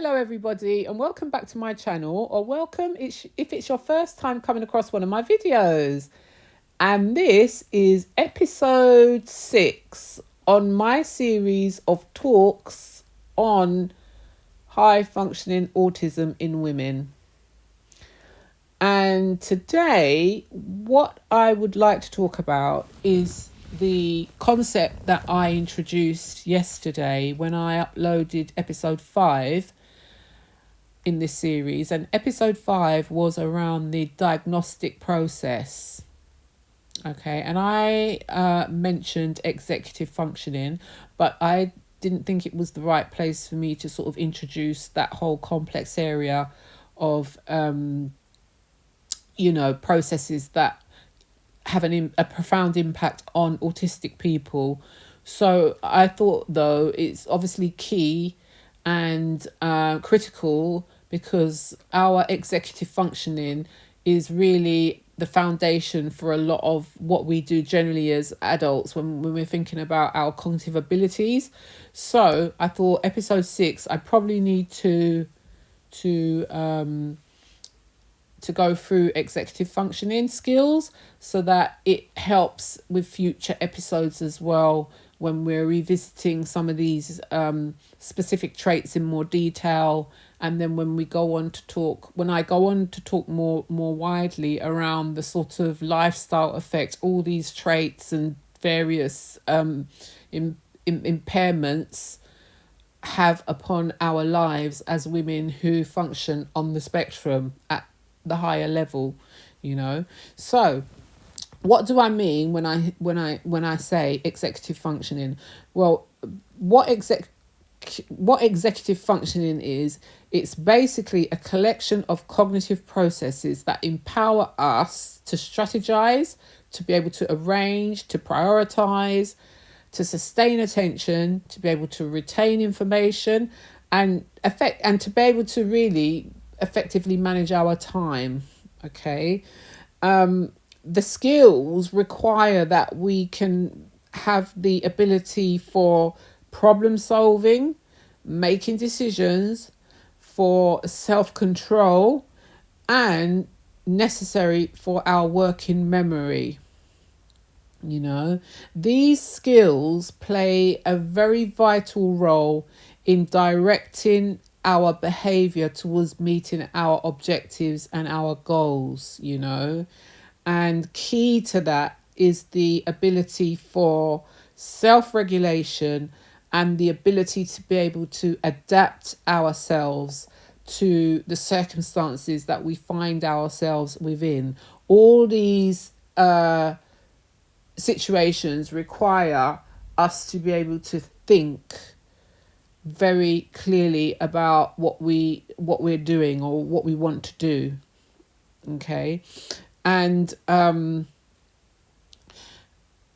Hello everybody and welcome back to my channel, or welcome if it's your first time coming across one of my videos. And this is episode 6 on my series of talks on high functioning autism in women. And today what I would like to talk about is the concept that I introduced yesterday when I uploaded episode 5 in this series. And episode 5 was around the diagnostic process. Okay, and I mentioned executive functioning, but I didn't think it was the right place for me to sort of introduce that whole complex area of processes that have a profound impact on autistic people. So I thought, though, it's obviously key and critical, because our executive functioning is really the foundation for a lot of what we do generally as adults when we're thinking about our cognitive abilities. So I thought episode 6, I probably need to go through executive functioning skills so that it helps with future episodes as well, when we're revisiting some of these specific traits in more detail. And then when I go on to talk more widely around the sort of lifestyle effect all these traits and various impairments have upon our lives as women who function on the spectrum at the higher level. So what do I mean when I say executive functioning? Well, what executive functioning is, it's basically a collection of cognitive processes that empower us to strategize, to be able to arrange, to prioritize, to sustain attention, to be able to retain information and to be able to really effectively manage our time. Okay. The skills require that we can have the ability for problem solving, making decisions, for self-control, and necessary for our working memory. These skills play a very vital role in directing our behavior towards meeting our objectives and our goals. And key to that is the ability for self-regulation and the ability to be able to adapt ourselves to the circumstances that we find ourselves within. All these situations require us to be able to think very clearly about what we're doing or what we want to do. Okay. And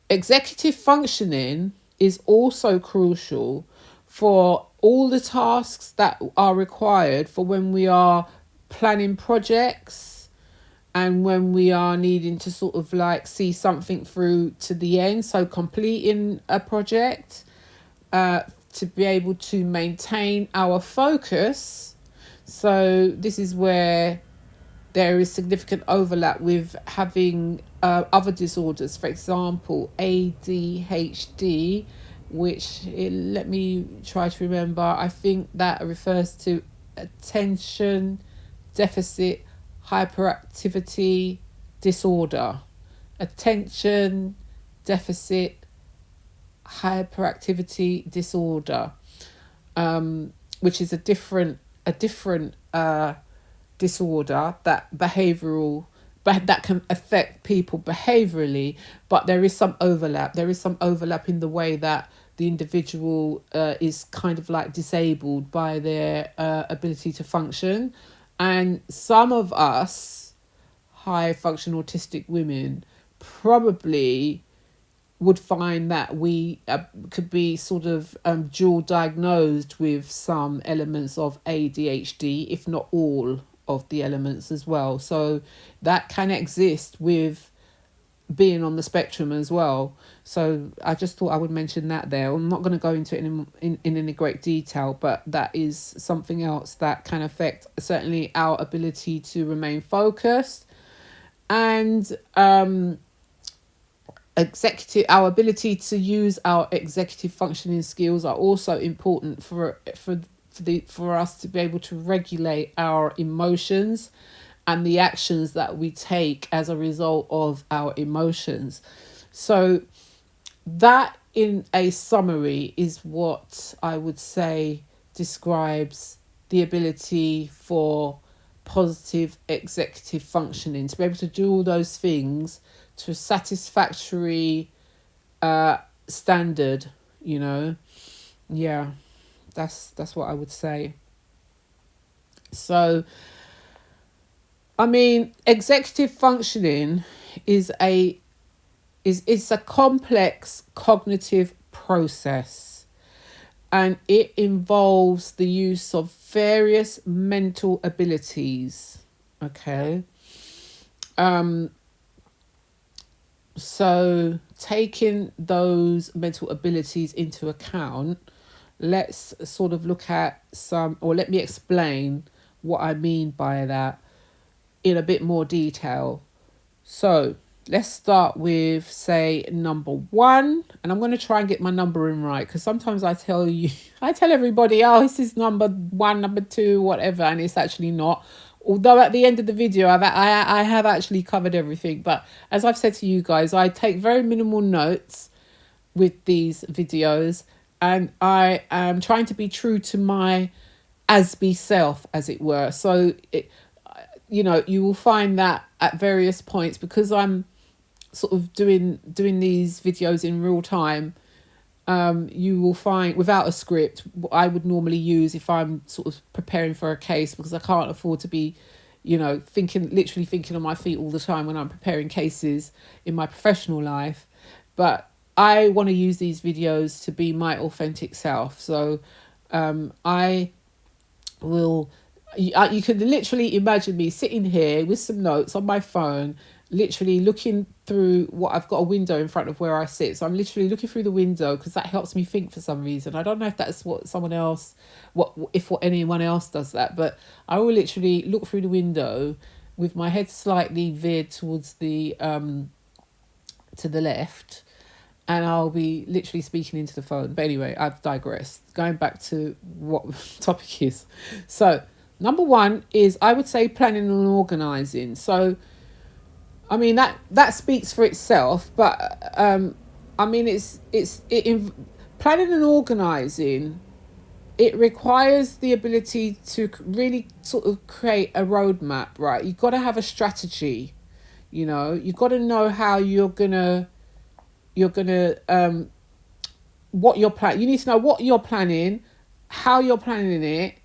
executive functioning is also crucial for all the tasks that are required for when we are planning projects and when we are needing to sort of like see something through to the end. So completing a project, to be able to maintain our focus. So this is where there is significant overlap with having other disorders, for example, ADHD, which, let me try to remember, I think that refers to attention deficit hyperactivity disorder. Attention deficit hyperactivity disorder, which is a different disorder that can affect people behaviorally, but there is some overlap in the way that the individual is kind of like disabled by their ability to function. And some of us high functioning autistic women probably would find that we could be sort of dual diagnosed with some elements of ADHD, if not all of the elements as well. So that can exist with being on the spectrum as well. So I just thought I would mention that there. I'm not going to go into it in any great detail, but that is something else that can affect certainly our ability to remain focused, and our ability to use our executive functioning skills are also important for us to be able to regulate our emotions and the actions that we take as a result of our emotions. So that, in a summary, is what I would say describes the ability for positive executive functioning, to be able to do all those things to a satisfactory standard, you know. Yeah, that's what I would say. So I mean, executive functioning is it's a complex cognitive process, and it involves the use of various mental abilities. Okay. So taking those mental abilities into account, let's sort of look at or let me explain what I mean by that in a bit more detail. So let's start with, say, number one, and I'm going to try and get my numbering right, because sometimes I tell everybody, oh, this is number one, number two, whatever, and it's actually not. Although at the end of the video, I have actually covered everything. But as I've said to you guys, I take very minimal notes with these videos, and I am trying to be true to my Aspie self, as it were. So you will find that at various points, because I'm sort of doing these videos in real time, you will find, without a script, what I would normally use if I'm sort of preparing for a case, because I can't afford to be, literally thinking on my feet all the time when I'm preparing cases in my professional life. But I want to use these videos to be my authentic self. So I will, you could literally imagine me sitting here with some notes on my phone, literally looking through I've got a window in front of where I sit. So I'm literally looking through the window, because that helps me think for some reason. I don't know if that's what anyone else does that, but I will literally look through the window with my head slightly veered towards the to the left, and I'll be literally speaking into the phone. But anyway, I've digressed. Going back to what the topic is. So number one is, I would say, planning and organising. So I mean, that speaks for itself, but I mean, planning and organising. It requires the ability to really sort of create a roadmap, right? You've got to have a strategy. You've got to know how you're gonna what you're planning. You need to know what you're planning, how you're planning it,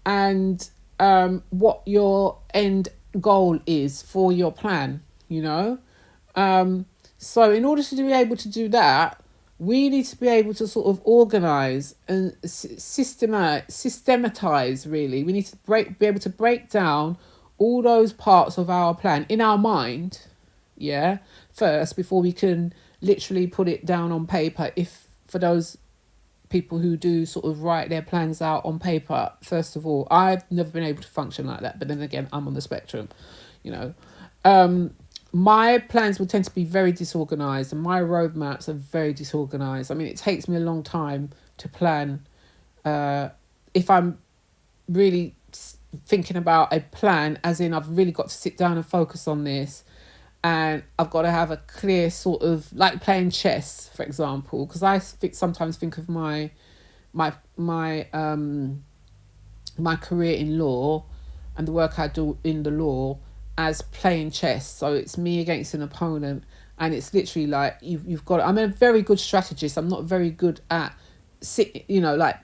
and what your end goal is for your plan. So in order to be able to do that, we need to be able to sort of organize and systematize. Really, we need to be able to break down all those parts of our plan in our mind, first, before we can literally put it down on paper. If, for those people who do sort of write their plans out on paper, first of all, I've never been able to function like that. But then again, I'm on the spectrum, my plans will tend to be very disorganized, and my roadmaps are very disorganized. I mean, it takes me a long time to plan. If I'm really thinking about a plan, as in I've really got to sit down and focus on this, and I've got to have a clear sort of, like playing chess, for example, because I sometimes think of my career in law and the work I do in the law as playing chess. So it's me against an opponent, and it's literally like you've got. I'm a very good strategist. I'm not very good at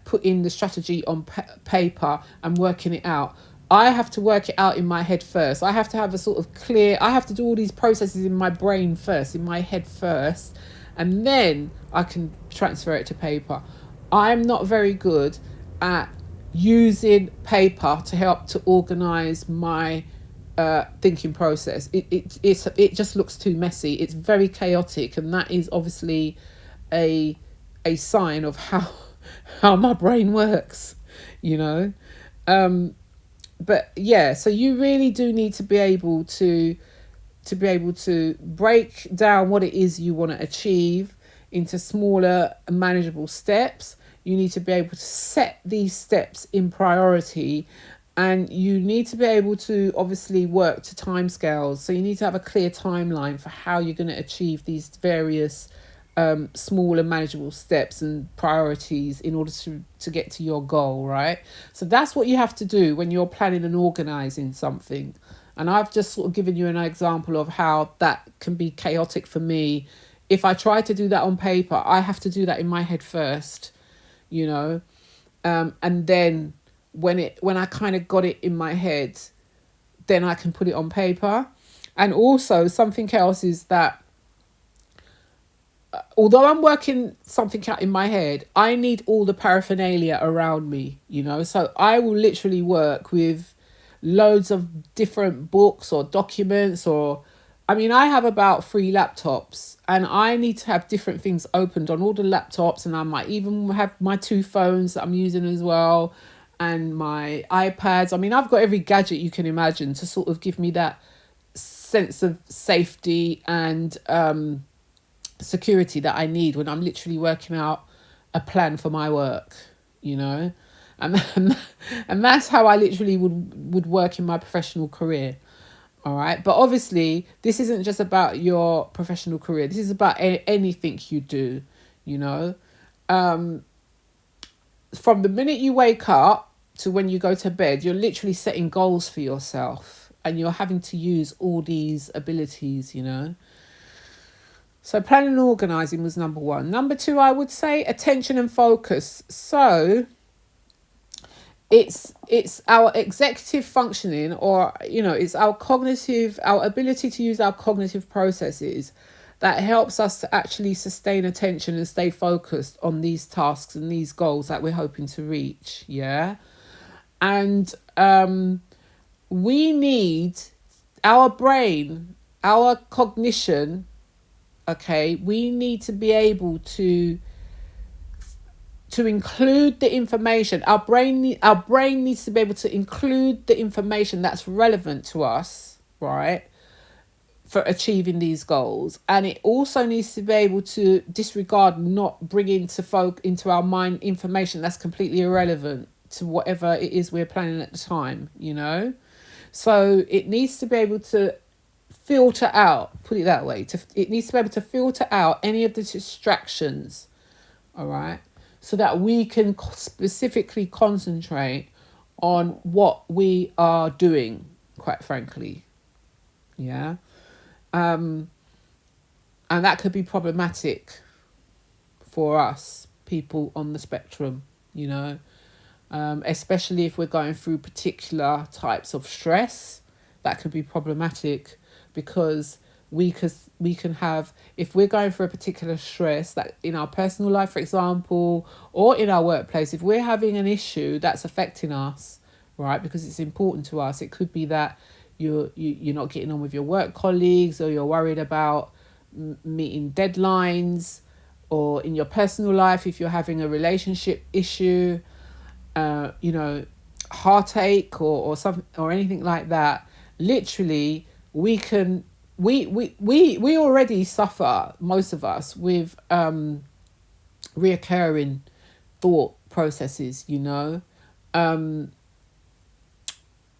putting the strategy on paper and working it out. I have to work it out in my head first. I have to have a sort of clear. I have to do all these processes in my brain first, in my head first, and then I can transfer it to paper. I'm not very good at using paper to help to organize my thinking process. It just looks too messy. It's very chaotic, and that is obviously a sign of how my brain works, you know. But yeah, so you really do need to be able to break down what it is you want to achieve into smaller manageable steps. You need to be able to set these steps in priority, and you need to be able to obviously work to timescales. So you need to have a clear timeline for how you're going to achieve these various smaller manageable steps and priorities in order to get to your goal, right? So that's what you have to do when you're planning and organizing something. And I've just sort of given you an example of how that can be chaotic for me. If I try to do that on paper, I have to do that in my head first, you know. And then when I kind of got it in my head, then I can put it on paper. And also something else is that although I'm working something out in my head, I need all the paraphernalia around me, you know. So I will literally work with loads of different books or documents, or I mean, I have about 3 laptops, and I need to have different things opened on all the laptops, and I might even have my 2 phones that I'm using as well, and my iPads. I mean, I've got every gadget you can imagine to sort of give me that sense of safety and security that I need when I'm literally working out a plan for my work, you know. And that's how I literally would work in my professional career. All right. But obviously, this isn't just about your professional career. This is about anything you do, you know. From the minute you wake up to when you go to bed, you're literally setting goals for yourself, and you're having to use all these abilities, you know. So planning and organising was number 1. Number 2, I would say attention and focus. So it's our executive functioning, or, you know, it's our ability to use our cognitive processes that helps us to actually sustain attention and stay focused on these tasks and these goals that we're hoping to reach. Yeah. And we need our brain, our cognition. Okay, we need to be able to include the information. Our brain needs to be able to include the information that's relevant to us, right, for achieving these goals. And it also needs to be able to disregard, not bring into our mind information that's completely irrelevant to whatever it is we're planning at the time, you know. So it needs to be able to filter out, put it that way, it needs to be able to filter out any of the distractions, all right, so that we can specifically concentrate on what we are doing, quite frankly. Yeah. And that could be problematic for us, people on the spectrum, you know, especially if we're going through particular types of stress. That could be problematic, because we can have, if we're going through a particular stress, that in our personal life, for example, or in our workplace, if we're having an issue that's affecting us, right, because it's important to us, it could be that you're not getting on with your work colleagues, or you're worried about meeting deadlines, or in your personal life, if you're having a relationship issue, you know, heartache or something or anything like that. Literally, we already suffer, most of us, with reoccurring thought processes, you know,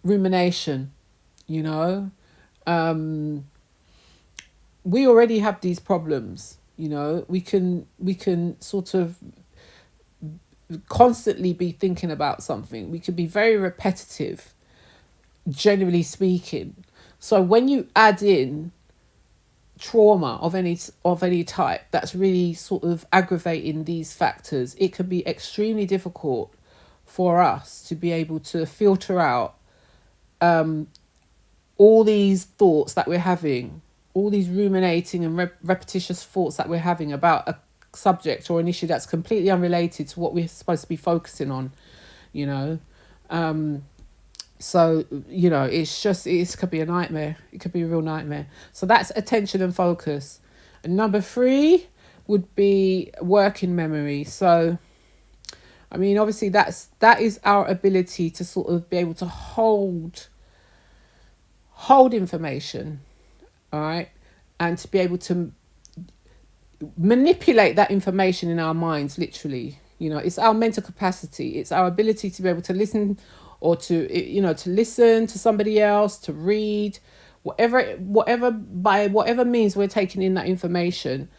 rumination, you know, we already have these problems, you know. We can sort of constantly be thinking about something. We could be very repetitive, generally speaking. So when you add in trauma of any type that's really sort of aggravating these factors, it can be extremely difficult for us to be able to filter out all these thoughts that we're having, all these ruminating and repetitious thoughts that we're having about a subject or an issue that's completely unrelated to what we're supposed to be focusing on, you know. So, it could be a nightmare. It could be a real nightmare. So that's attention and focus. And number 3 would be working memory. So, I mean, obviously that is our ability to sort of be able to hold information, all right, and to be able to manipulate that information in our minds, literally. It's our mental capacity. It's our ability to be able to listen, or to listen to somebody else, to read, by whatever means we're taking in that information.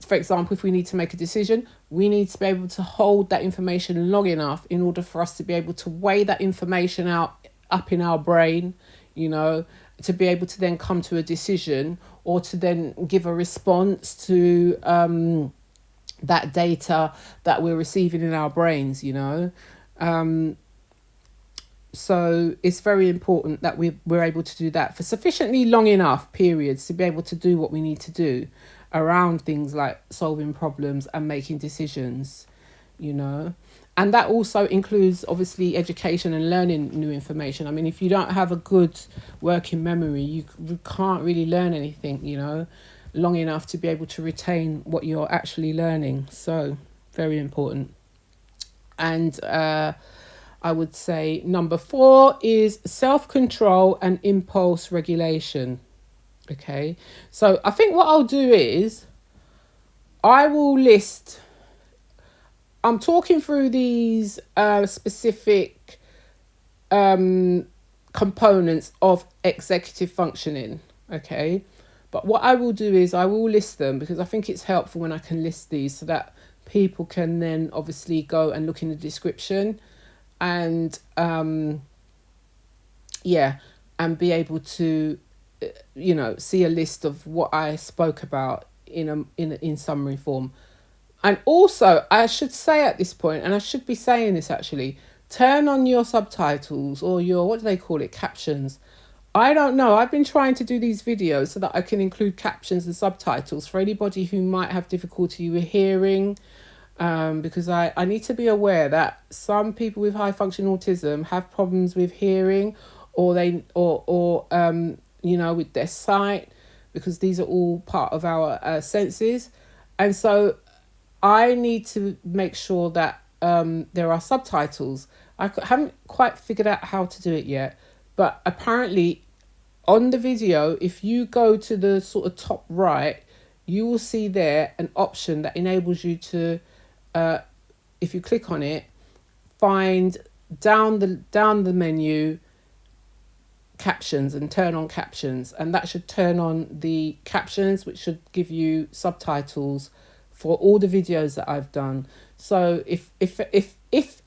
For example, if we need to make a decision, we need to be able to hold that information long enough in order for us to be able to weigh that information up in our brain, to be able to then come to a decision, or to then give a response to that data that we're receiving in our brains. So it's very important that we're able to do that for sufficiently long enough periods to be able to do what we need to do around things like solving problems and making decisions, And that also includes, obviously, education and learning new information. I mean, if you don't have a good working memory, you can't really learn anything, long enough to be able to retain what you're actually learning. So, very important. And I would say number 4 is self-control and impulse regulation. Okay, so I think what I'll do is I will list, I'm talking through these specific components of executive functioning, okay? But what I will do is I will list them, because I think it's helpful when I can list these, so that people can then obviously go and look in the description and and be able to see a list of what I spoke about in summary form. And also, I should say at this point, and I should be saying this actually, turn on your subtitles, or your, what do they call it, captions. I don't know. I've been trying to do these videos so that I can include captions and subtitles for anybody who might have difficulty with hearing, because I need to be aware that some people with high functioning autism have problems with hearing, or with their sight, because these are all part of our senses. And so I need to make sure that there are subtitles. I haven't quite figured out how to do it yet, but apparently on the video, if you go to the sort of top right, you will see there an option that enables you to, if you click on it, find down the menu captions, and turn on captions, and that should turn on the captions, which should give you subtitles for all the videos that I've done. So if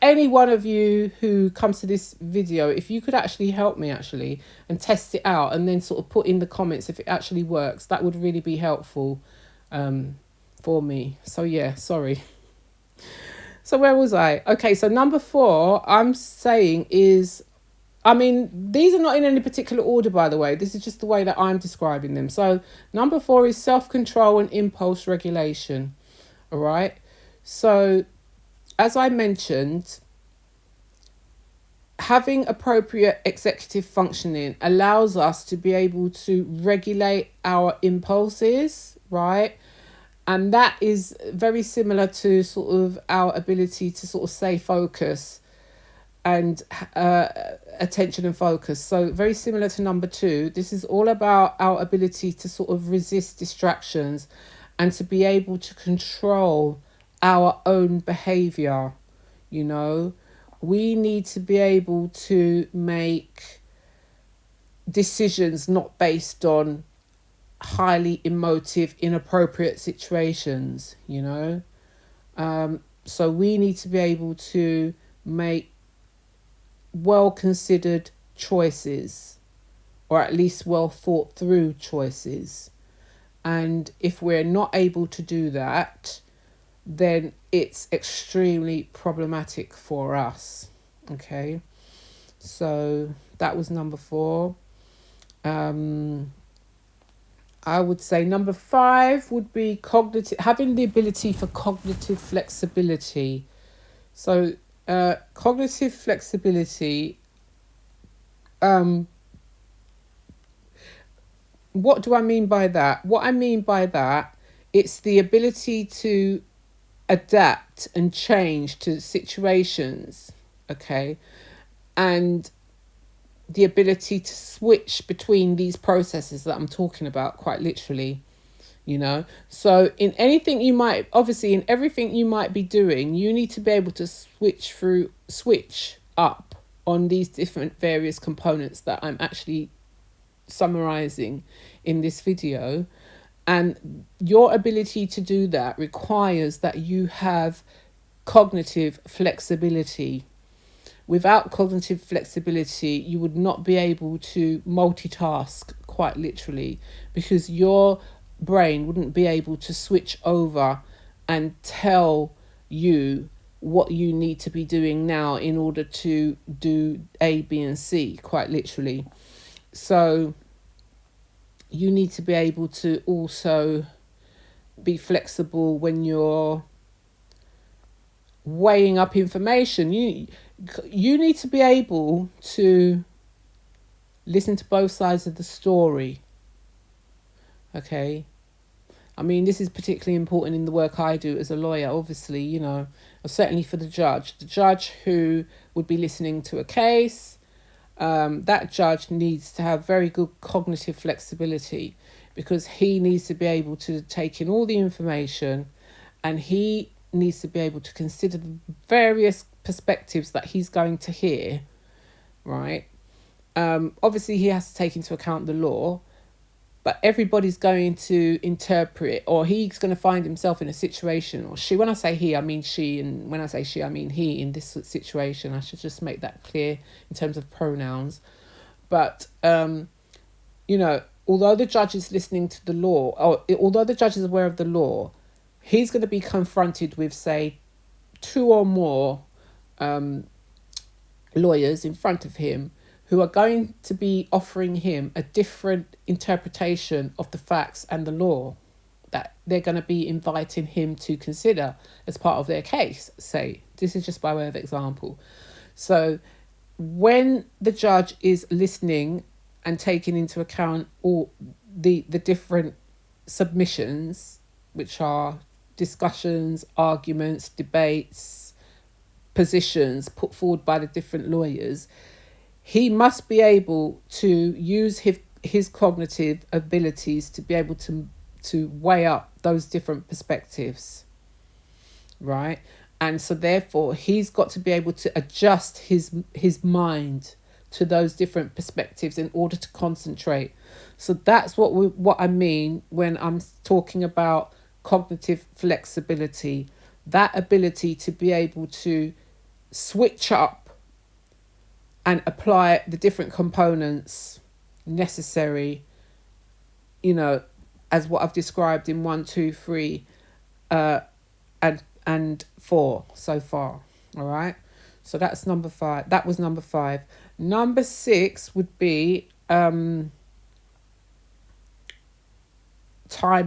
any one of you who comes to this video, if you could actually help me and test it out, and then sort of put in the comments if it actually works, that would really be helpful for me. So yeah, sorry. So where was I? Okay, so number 4 I'm saying is, I mean, these are not in any particular order, by the way. This is just the way that I'm describing them. So number 4 is self-control and impulse regulation. All right. So as I mentioned, having appropriate executive functioning allows us to be able to regulate our impulses, right? And that is very similar to sort of our ability to sort of stay focused and attention and focus. So very similar to number 2, this is all about our ability to sort of resist distractions and to be able to control our own behavior. We need to be able to make decisions not based on highly emotive, inappropriate situations, so we need to be able to make well-considered choices, or at least well thought through choices. And if we're not able to do that, then it's extremely problematic for us. Okay, so that was number 4. I would say number 5 would be having the ability for cognitive flexibility. So cognitive flexibility um, what do I mean by that? What I mean by that, it's the ability to adapt and change to situations, okay? And the ability to switch between these processes that I'm talking about, quite literally, you know. So in anything you might, obviously in everything you might be doing, you need to be able to switch up on these different various components that I'm actually summarizing in this video. And your ability to do that requires that you have cognitive flexibility. Without cognitive flexibility, you would not be able to multitask, quite literally, because your brain wouldn't be able to switch over and tell you what you need to be doing now in order to do A, B, and C, quite literally. So you need to be able to also be flexible when you're weighing up information. You need to be able to listen to both sides of the story. Okay. I mean, this is particularly important in the work I do as a lawyer, obviously, you know, certainly for the judge who would be listening to a case. That judge needs to have very good cognitive flexibility, because he needs to be able to take in all the information, and he needs to be able to consider the various perspectives that he's going to hear, right? Obviously, he has to take into account the law, but everybody's going to interpret, or he's going to find himself in a situation, or she, when I say he, I mean she, and when I say she, I mean he, in this situation. I should just make that clear in terms of pronouns. But, you know, although the judge is listening to the law, or although the judge is aware of the law, he's going to be confronted with, say, two or more lawyers in front of him who are going to be offering him a different interpretation of the facts and the law that they're going to be inviting him to consider as part of their case. Say, this is just by way of example. So when the judge is listening and taking into account all the different submissions, which are discussions, arguments, debates, positions put forward by the different lawyers, he must be able to use his cognitive abilities to be able to weigh up those different perspectives, right? And so therefore he's got to be able to adjust his mind to those different perspectives in order to concentrate. So that's what I mean when I'm talking about cognitive flexibility, that ability to be able to switch up and apply the different components necessary, you know, as what I've described in 1, 2, 3, and 4 so far. All right. So that's number 5. That was number 5. Number 6 would be time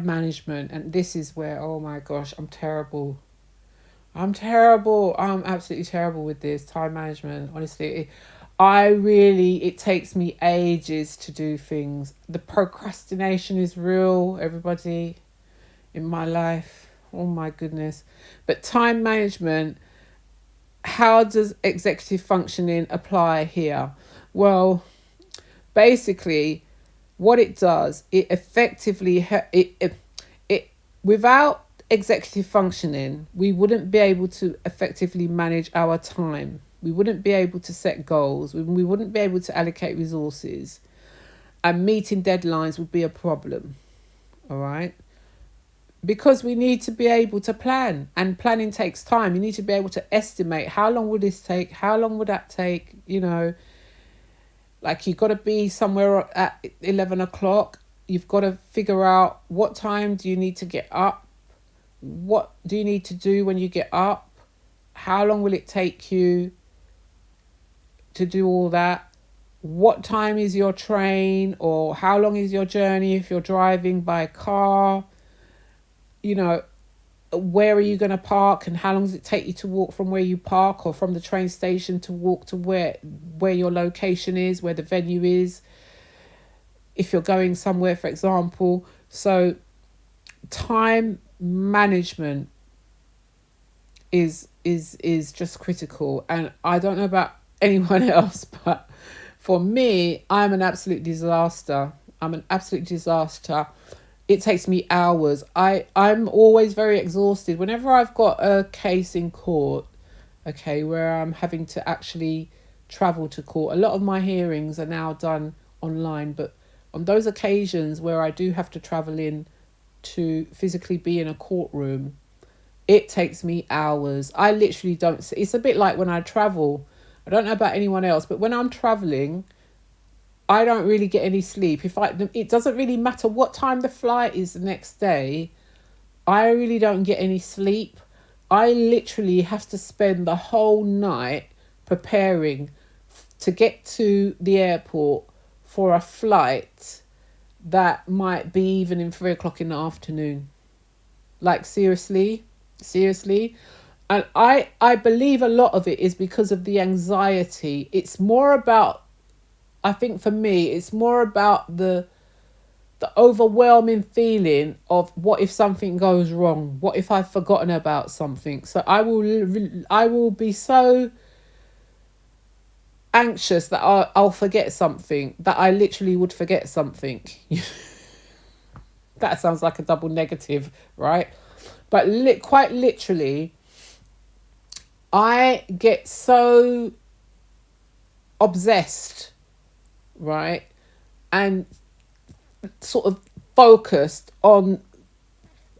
management, and this is where, oh my gosh, I'm terrible. I'm absolutely terrible with this time management. Honestly, it takes me ages to do things. The procrastination is real, everybody, in my life. Oh my goodness. But time management, how does executive functioning apply here? Well, basically, what it does, it effectively, without executive functioning, we wouldn't be able to effectively manage our time. We wouldn't be able to set goals. We wouldn't be able to allocate resources, and meeting deadlines would be a problem. All right. Because we need to be able to plan, and planning takes time. You need to be able to estimate, how long would this take? How long would that take? You know, like you've got to be somewhere at 11 o'clock. You've got to figure out what time do you need to get up? What do you need to do when you get up? How long will it take you to do all that? What time is your train, or how long is your journey if you're driving by car? You know, where are you going to park, and how long does it take you to walk from where you park or from the train station to walk to where where your location is, where the venue is, if you're going somewhere, for example. So time management is just critical. And I don't know about anyone else, but for me, I'm an absolute disaster. It takes me hours. I'm always very exhausted whenever I've got a case in court, okay, where I'm having to actually travel to court. A lot of my hearings are now done online, but on those occasions where I do have to travel in to physically be in a courtroom, it takes me hours. I literally don't. It's a bit like when I travel. I don't know about anyone else, but when I'm traveling, I don't really get any sleep. It doesn't really matter what time the flight is the next day. I really don't get any sleep. I literally have to spend the whole night preparing to get to the airport for a flight that might be even in 3 o'clock in the afternoon. Like, seriously. And I believe a lot of it is because of the anxiety. It's more about, I think for me, it's more about the overwhelming feeling of what if something goes wrong? What if I've forgotten about something? So I will be so anxious that I'll forget something, that I literally would forget something. That sounds like a double negative, right? But quite literally, I get so obsessed, right? And sort of focused on,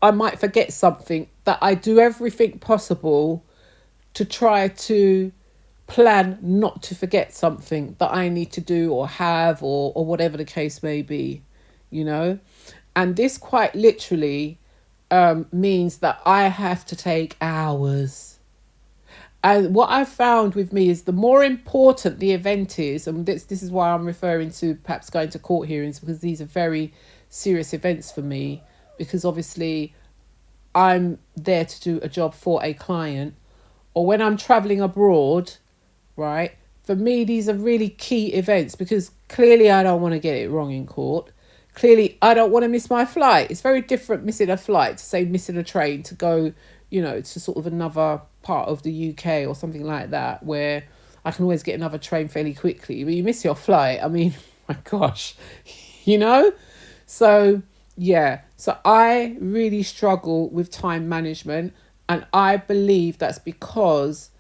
I might forget something, that I do everything possible to try to plan not to forget something that I need to do or have, or whatever the case may be, you know? And this quite literally means that I have to take hours. And what I've found with me is the more important the event is, and this is why I'm referring to perhaps going to court hearings, because these are very serious events for me, because obviously I'm there to do a job for a client, or when I'm traveling abroad, right? For me, these are really key events, because clearly I don't want to get it wrong in court. Clearly, I don't want to miss my flight. It's very different missing a flight to, say, missing a train to go, to sort of another part of the UK or something like that, where I can always get another train fairly quickly. But you miss your flight, I mean, my gosh, So, yeah. So I really struggle with time management, and I believe that's because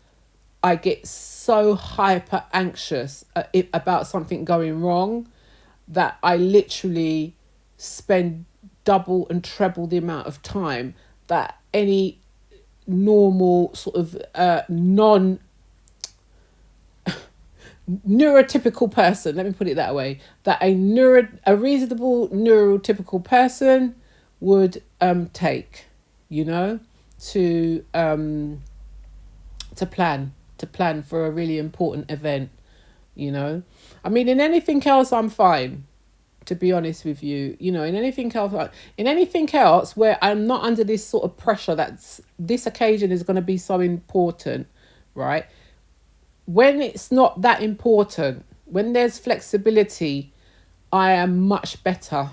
I get so hyper anxious about something going wrong that I literally spend double and treble the amount of time that any normal sort of neurotypical person, let me put it that way, that a reasonable neurotypical person would take, to plan for a really important event. I mean, in anything else I'm fine, to be honest with you. In anything else where I'm not under this sort of pressure that this occasion is going to be so important, right? When it's not that important, when there's flexibility, I am much better.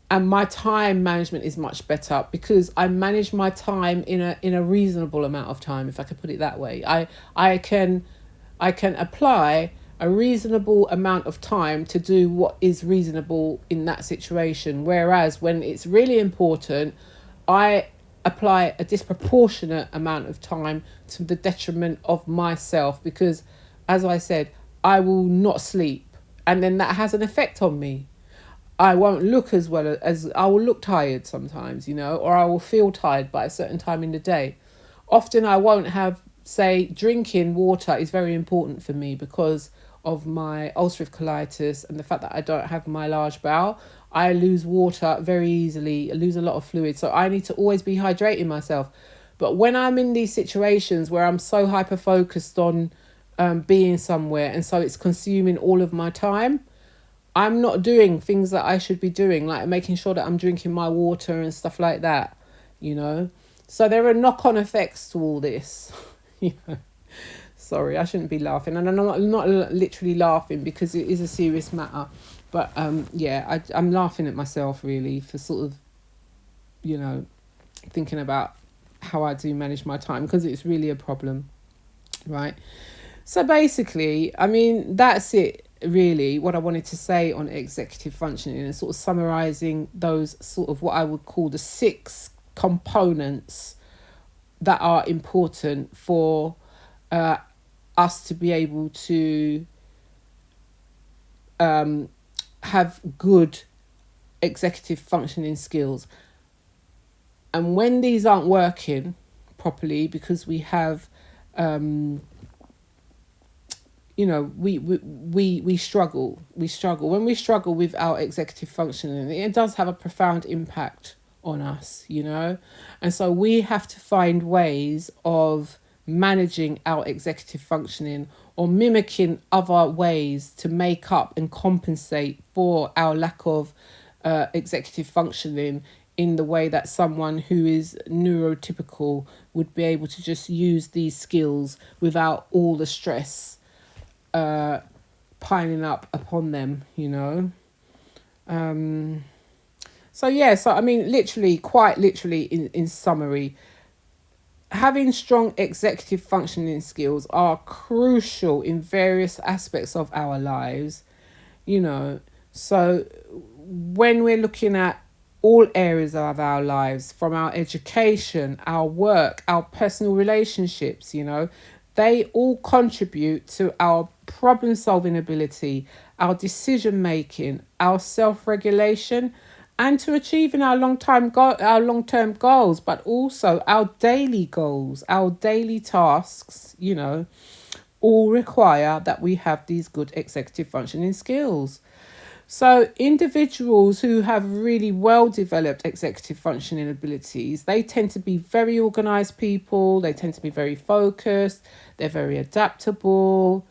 And my time management is much better because I manage my time in a reasonable amount of time, if I could put it that way. I can apply a reasonable amount of time to do what is reasonable in that situation. Whereas when it's really important, I apply a disproportionate amount of time to the detriment of myself, because, as I said, I will not sleep, and then that has an effect on me. I won't look as well as I will look tired sometimes, or I will feel tired by a certain time in the day. Often I won't have, say, drinking water is very important for me because of my ulcerative colitis and the fact that I don't have my large bowel. I lose water very easily. I lose a lot of fluid. So I need to always be hydrating myself. But when I'm in these situations where I'm so hyper focused on being somewhere, and so it's consuming all of my time, I'm not doing things that I should be doing, like making sure that I'm drinking my water and stuff like that, So there are knock-on effects to all this, Sorry, I shouldn't be laughing, and I'm not literally laughing because it is a serious matter. But yeah, I'm laughing at myself really for sort of, you know, thinking about how I do manage my time, because it's really a problem, right? So basically, I mean, that's it really, what I wanted to say on executive functioning, and sort of summarizing those sort of what I would call the 6 components that are important for uh, us to be able to have good executive functioning skills. And when these aren't working properly, because we have we struggle when we struggle with our executive functioning, it does have a profound impact on us, and so we have to find ways of managing our executive functioning, or mimicking other ways to make up and compensate for our lack of executive functioning, in the way that someone who is neurotypical would be able to just use these skills without all the stress piling up upon them. So yeah, so I mean, quite literally, in summary, having strong executive functioning skills are crucial in various aspects of our lives, you know. So when we're looking at all areas of our lives, from our education, our work, our personal relationships, they all contribute to our problem solving ability, our decision making, our self regulation, and to achieving our long term goals, but also our daily goals, our daily tasks, all require that we have these good executive functioning skills. So individuals who have really well developed executive functioning abilities, they tend to be very organized people. They tend to be very focused. They're very adaptable,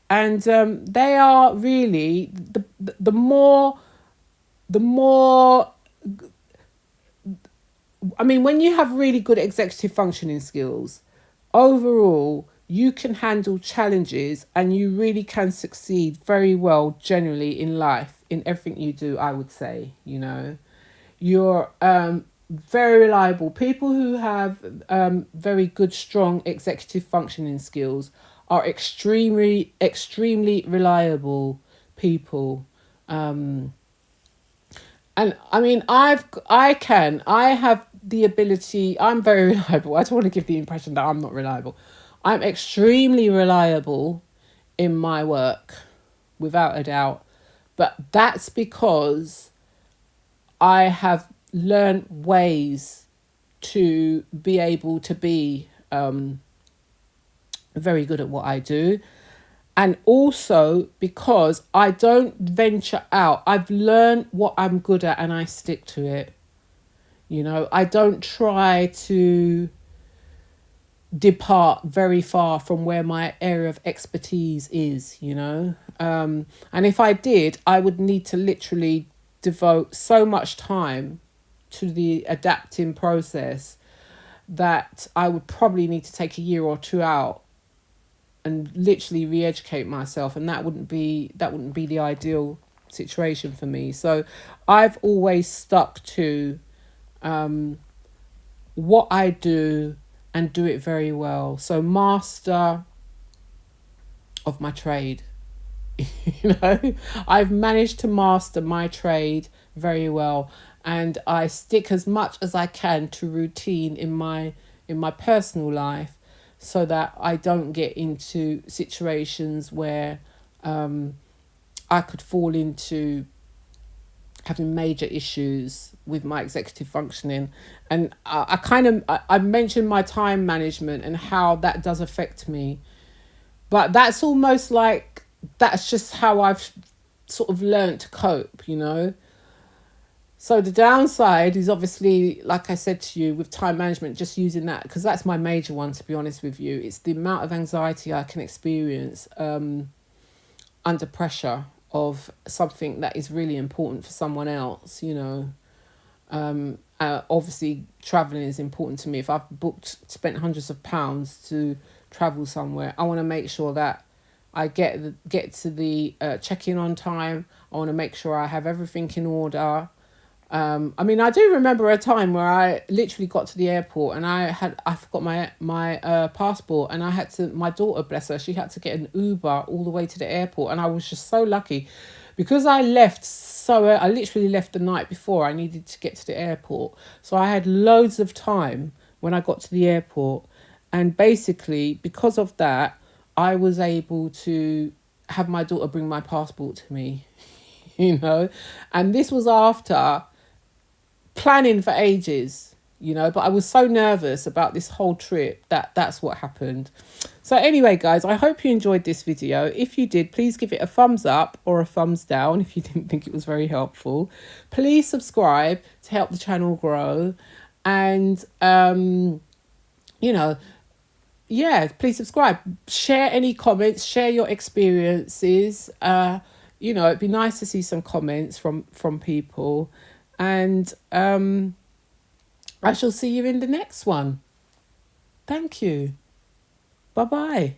and they are really the more. I mean, when you have really good executive functioning skills, overall, you can handle challenges and you really can succeed very well generally in life, in everything you do, I would say. You're very reliable. People who have very good, strong executive functioning skills are extremely reliable people. And I mean, I have the ability. I'm very reliable. I don't want to give the impression that I'm not reliable. I'm extremely reliable in my work, without a doubt. But that's because I have learned ways to be able to be very good at what I do. And also because I don't venture out. I've learned what I'm good at and I stick to it. I don't try to depart very far from where my area of expertise is. And if I did, I would need to literally devote so much time to the adapting process that I would probably need to take a year or two out and literally re-educate myself, and that wouldn't be the ideal situation for me. So I've always stuck to what I do and do it very well. So master of my trade. I've managed to master my trade very well, and I stick as much as I can to routine in my personal life, so that I don't get into situations where I could fall into having major issues with my executive functioning. And I mentioned my time management and how that does affect me, but that's almost like, that's just how I've sort of learned to cope. So the downside is, obviously, like I said to you, with time management, just using that, because that's my major one, to be honest with you. It's the amount of anxiety I can experience under pressure of something that is really important for someone else. Obviously, traveling is important to me. If I've spent hundreds of pounds to travel somewhere, I want to make sure that I get to the check-in on time. I want to make sure I have everything in order. I mean, I do remember a time where I literally got to the airport and I forgot my passport, and I had to, my daughter, bless her, she had to get an Uber all the way to the airport, and I was just so lucky because I left I literally left the night before I needed to get to the airport, so I had loads of time when I got to the airport, and basically because of that, I was able to have my daughter bring my passport to me, you know, and this was after planning for ages, you know, but I was so nervous about this whole trip that's what happened. So anyway, guys, I hope you enjoyed this video. If you did, please give it a thumbs up or a thumbs down if you didn't think it was very helpful. Please subscribe to help the channel grow, and you know, yeah, please subscribe, share any comments, share your experiences. You know, it'd be nice to see some comments from people. And I shall see you in the next one. Thank you. Bye-bye.